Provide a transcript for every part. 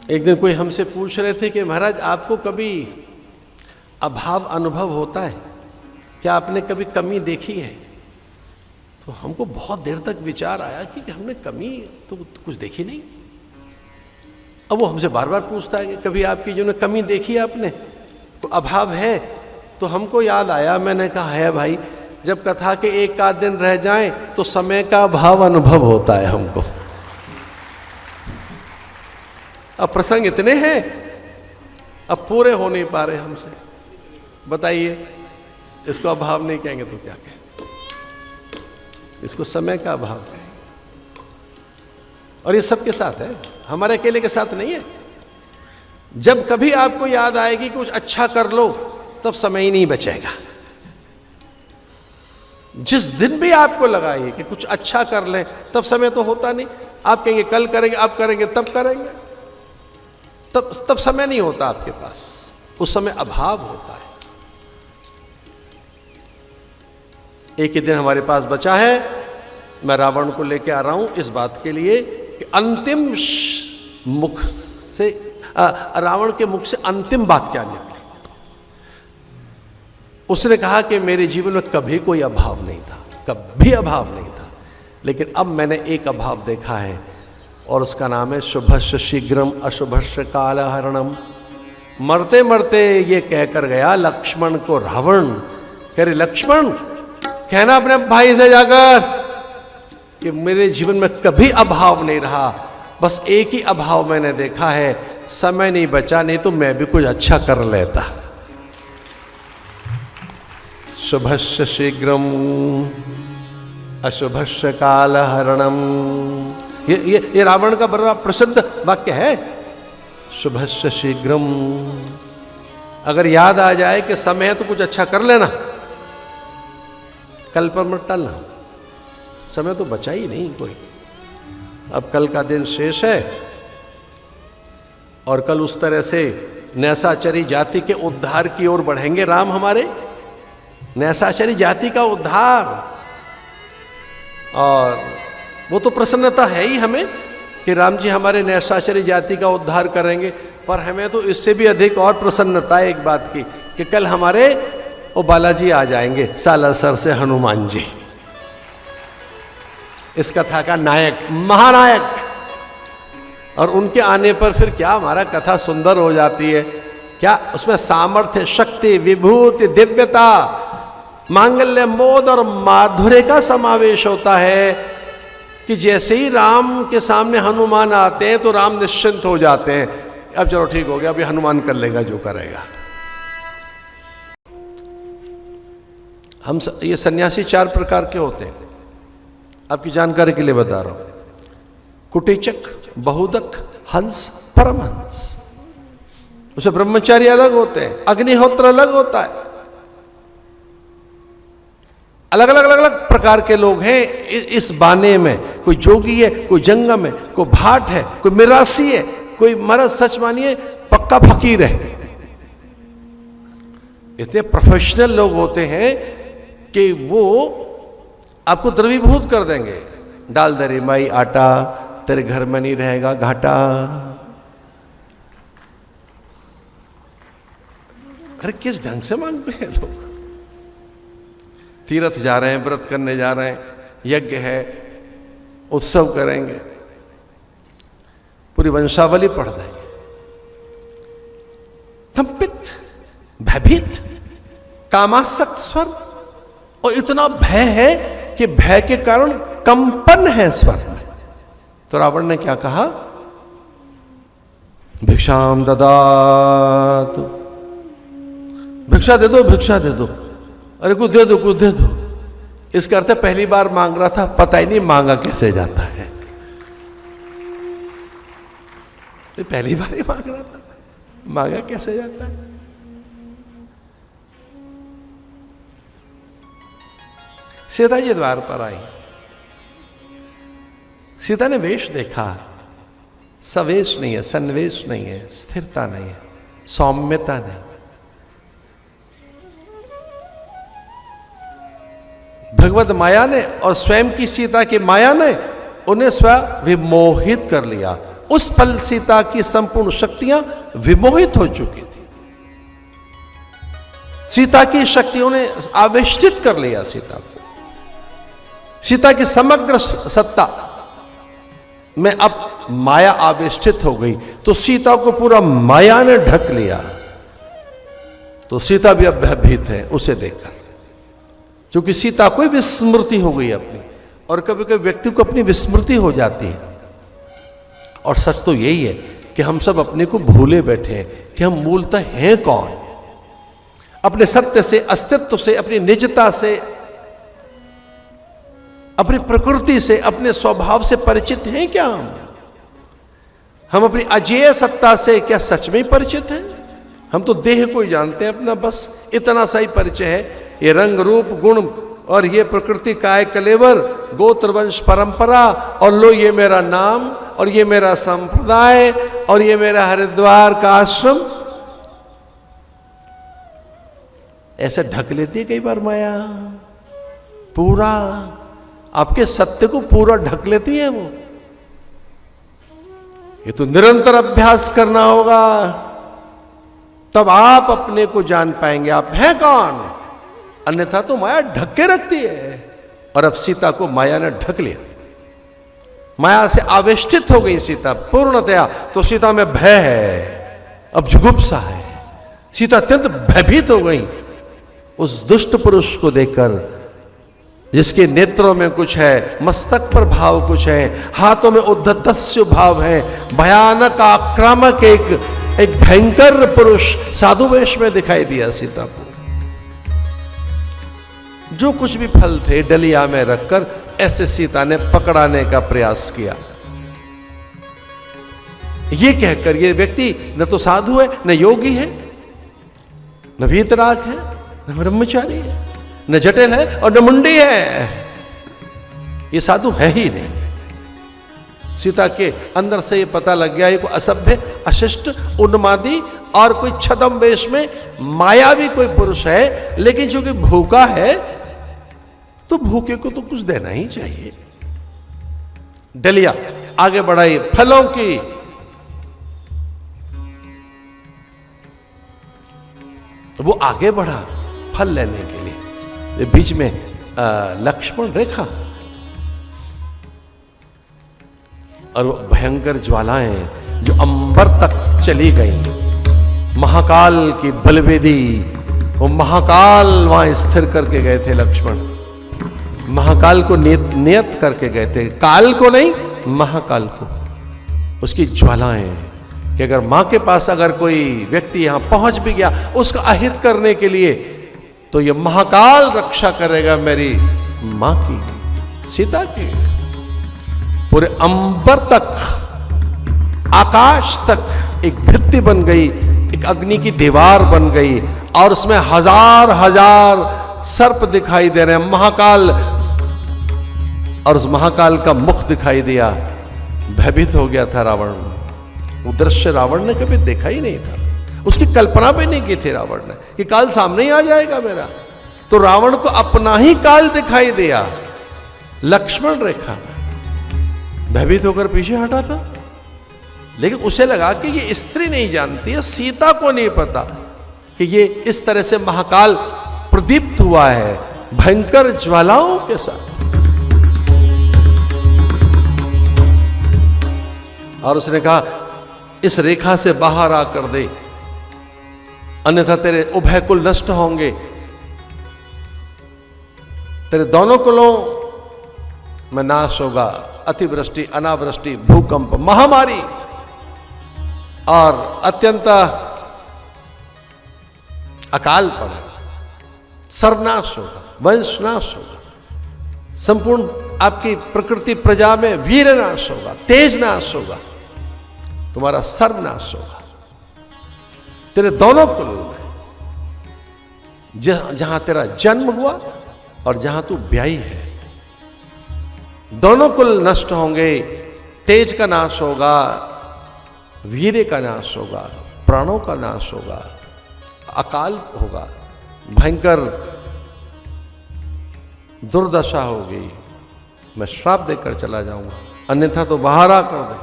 एक दिन कोई हमसे पूछ रहे थे कि महाराज आपको कभी अभाव अनुभव होता है क्या, आपने कभी कमी देखी है? तो हमको बहुत देर तक विचार आया कि हमने कमी तो कुछ देखी नहीं। अब वो हमसे बार बार पूछता है कि कभी आपकी जो कमी देखी है आपने, तो अभाव है? तो हमको याद आया, मैंने कहा है भाई, जब कथा के एक आध दिन रह जाएं तो समय का अभाव अनुभव होता है हमको। अब प्रसंग इतने हैं, अब पूरे हो नहीं पा रहे हमसे। बताइए, इसको अभाव नहीं कहेंगे तो क्या कहें? इसको समय का अभाव कहेंगे। और ये सबके साथ है, हमारे अकेले के साथ नहीं है। जब कभी आपको याद आएगी कि कुछ अच्छा कर लो, तब समय ही नहीं बचेगा। जिस दिन भी आपको लगाइए कि कुछ अच्छा कर लें, तब समय तो होता नहीं। आप कहेंगे कल करेंगे, अब करेंगे, तब करेंगे, तब समय नहीं होता आपके पास। उस समय अभाव होता है। एक ही दिन हमारे पास बचा है। मैं रावण को लेकर आ रहा हूं इस बात के लिए कि अंतिम मुख से रावण के मुख से अंतिम बात क्या निकली। उसने कहा कि मेरे जीवन में कभी कोई अभाव नहीं था, कभी अभाव नहीं था, लेकिन अब मैंने एक अभाव देखा है और उसका नाम है शुभस्य शीघ्रम अशुभस्य कालहरणम। मरते मरते ये कहकर गया लक्ष्मण को रावण। कह रहे लक्ष्मण, कहना अपने भाई से जाकर कि मेरे जीवन में कभी अभाव नहीं रहा, बस एक ही अभाव मैंने देखा है, समय नहीं बचा, नहीं तो मैं भी कुछ अच्छा कर लेता। शुभस्य शीघ्रम अशुभस्य कालहरणम। ये रावण का बड़ा प्रसिद्ध वाक्य है, शुभस्य शीघ्रम। अगर याद आ जाए कि समय है तो कुछ अच्छा कर लेना, कल पर मत टालना। समय तो बचा ही नहीं कोई। अब कल का दिन शेष है और कल उस तरह से नैसाचरी जाति के उद्धार की ओर बढ़ेंगे राम हमारे। नैसाचरी जाति का उद्धार, और वो तो प्रसन्नता है ही हमें कि राम जी हमारे नैसाचरी जाति का उद्धार करेंगे, पर हमें तो इससे भी अधिक और प्रसन्नता है एक बात की कि कल हमारे वो बालाजी आ जाएंगे, सालासर से हनुमान जी, इस कथा का नायक, महानायक। और उनके आने पर फिर क्या हमारा कथा सुंदर हो जाती है। क्या उसमें सामर्थ्य, शक्ति, विभूति, दिव्यता, मांगल्य, मोद और माधुर्य का समावेश होता है कि जैसे ही राम के सामने हनुमान आते हैं तो राम निश्चिंत हो जाते हैं। अब चलो ठीक हो गया, अभी हनुमान कर लेगा जो करेगा। ये सन्यासी 4 प्रकार के होते हैं, आपकी जानकारी के लिए बता रहा हूं। कुटीचक, बहुदक, हंस, परमहंस। उसे ब्रह्मचारी अलग होते हैं, अग्निहोत्र अलग होता है। अलग अलग अलग अलग प्रकार के लोग हैं इस बाने में। कोई जोगी है, कोई जंगम है, कोई भाट है, कोई मिरासी है, कोई मरद सच मानिए पक्का फकीर है। इतने प्रोफेशनल लोग होते हैं कि वो आपको द्रवीभूत कर देंगे। डाल दे रे माई आटा, तेरे घर में नहीं रहेगा घाटा। अरे किस ढंग से मांगते हैं लोग। तीर्थ जा रहे हैं, व्रत करने जा रहे हैं, यज्ञ है, उत्सव करेंगे, पूरी वंशावली पढ़ देंगे। कंपित, भयभीत, कामासक्त स्वर, और इतना भय है कि भय के कारण कंपन है स्वर में। तो रावण ने क्या कहा? भिक्षाम ददातु, भिक्षा दे दो, भिक्षा दे दो। अरे कुछ दे दो, कुछ दे दो। इसका अर्थ पहली बार मांग रहा था, पता ही नहीं मांगा कैसे जाता है। पहली बार ही मांग रहा था, मांगा कैसे जाता है। सीता जी द्वार पर आई। सीता ने वेश देखा, सवेश नहीं है, सन्वेश नहीं है, स्थिरता नहीं है, सौम्यता नहीं। भगवत माया ने और स्वयं की सीता की माया ने उन्हें स्वयं विमोहित कर लिया। उस पल सीता की संपूर्ण शक्तियां विमोहित हो चुकी थी। सीता की शक्तियों ने आवेष्टित कर लिया सीता को। सीता की समग्र सत्ता में अब माया आवेष्टित हो गई, तो सीता को पूरा माया ने ढक लिया। तो सीता भी अब भयभीत है उसे देखकर, क्योंकि सीता को विस्मृति हो गई अपनी, और कभी कभी व्यक्ति को अपनी विस्मृति हो जाती है। और सच तो यही है कि हम सब अपने को भूले बैठे हैं कि हम मूलतः हैं कौन। अपने सत्य से, अस्तित्व से, अपनी निजता से, अपनी प्रकृति से, अपने स्वभाव से परिचित हैं क्या? हम अपनी अजेय सत्ता से क्या सच में परिचित हैं? हम तो देह को ही जानते हैं अपना, बस इतना सा ही परिचय है। ये रंग रूप गुण और ये प्रकृति काय कलेवर, गोत्र वंश परंपरा, और लो ये मेरा नाम, और ये मेरा संप्रदाय, और ये मेरा हरिद्वार का आश्रम। ऐसे ढक लेती है कई बार माया, पूरा आपके सत्य को पूरा ढक लेती है वो। ये तो निरंतर अभ्यास करना होगा, तब आप अपने को जान पाएंगे आप हैं कौन। अन्यथा तो माया ढक के रखती है। और अब सीता को माया ने ढक लिया, माया से आवेष्टित हो गई सीता पूर्णतया। तो सीता में भय है, अब जुगुप्सा है। सीता अत्यंत भयभीत हो गई उस दुष्ट पुरुष को देखकर, जिसके नेत्रों में कुछ है, मस्तक पर भाव कुछ है, हाथों में उद्धतस्य भाव है, भयानक आक्रामक एक भयंकर पुरुष साधु वेश में दिखाई दिया सीता को। जो कुछ भी फल थे डलिया में रखकर ऐसे सीता ने पकड़ाने का प्रयास किया। ये कहकर ये व्यक्ति न तो साधु है, न योगी है, न वीतराग है, न ब्रह्मचारी है, न जटिल है और न मुंडी है। ये साधु है ही नहीं। सीता के अंदर से ये पता लग गया ये कोई असभ्य, अशिष्ट, उन्मादी और कोई छद्म वेश में मायावी कोई पुरुष है। लेकिन चूंकि भूखा है तो भूखे को तो कुछ देना ही चाहिए। डलिया आगे बढ़ाई फलों की। वो आगे बढ़ा फल लेने के लिए। बीच में लक्ष्मण रेखा और भयंकर ज्वालाएं जो अंबर तक चली गई। महाकाल की बलवेदी, वो महाकाल वहां स्थिर करके गए थे लक्ष्मण। महाकाल को नियत करके गए थे, काल को नहीं, महाकाल को। उसकी ज्वालाएं कि अगर मां के पास अगर कोई व्यक्ति यहां पहुंच भी गया उसका अहित करने के लिए, तो ये महाकाल रक्षा करेगा मेरी मां की, सीता की। पूरे अंबर तक, आकाश तक एक भित्ति बन गई, एक अग्नि की दीवार बन गई, और उसमें हजार हजार सर्प दिखाई दे रहे हैं, महाकाल। और उस महाकाल का मुख दिखाई दिया। भयभीत हो गया था रावण। वो दृश्य रावण ने कभी देखा ही नहीं था, उसकी कल्पना भी नहीं की थी रावण ने कि काल सामने ही आ जाएगा मेरा। तो रावण को अपना ही काल दिखाई दिया। लक्ष्मण रेखा भयभीत होकर पीछे हटा था, लेकिन उसे लगा कि ये स्त्री नहीं जानती है, सीता को नहीं पता कि ये इस तरह से महाकाल प्रदीप्त हुआ है भयंकर ज्वालाओं के साथ। और उसने कहा इस रेखा से बाहर आकर दे, अन्यथा तेरे उभय कुल नष्ट होंगे। तेरे दोनों कुलों में नाश होगा, अतिवृष्टि, अनावृष्टि, भूकंप, महामारी और अत्यंत अकाल पड़ेगा, सर्वनाश होगा, वंशनाश होगा, संपूर्ण आपकी प्रकृति प्रजा में वीरनाश होगा, तेज नाश होगा, तुम्हारा सर्वनाश होगा। तेरे दोनों कुल में, जहां तेरा जन्म हुआ और जहां तू ब्याही है, दोनों कुल नष्ट होंगे। तेज का नाश होगा, वीर्य का नाश होगा, प्राणों का नाश होगा, अकाल होगा, भयंकर दुर्दशा होगी। मैं श्राप देकर चला जाऊंगा। अन्यथा तो बाहर आ कर दे।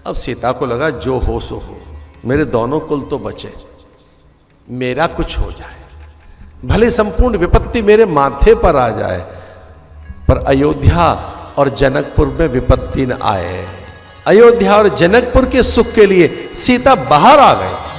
अब सीता को लगा जो हो सो हो, मेरे दोनों कुल तो बचे, मेरा कुछ हो जाए, भले संपूर्ण विपत्ति मेरे माथे पर आ जाए, पर अयोध्या और जनकपुर में विपत्ति न आए। अयोध्या और जनकपुर के सुख के लिए सीता बाहर आ गई।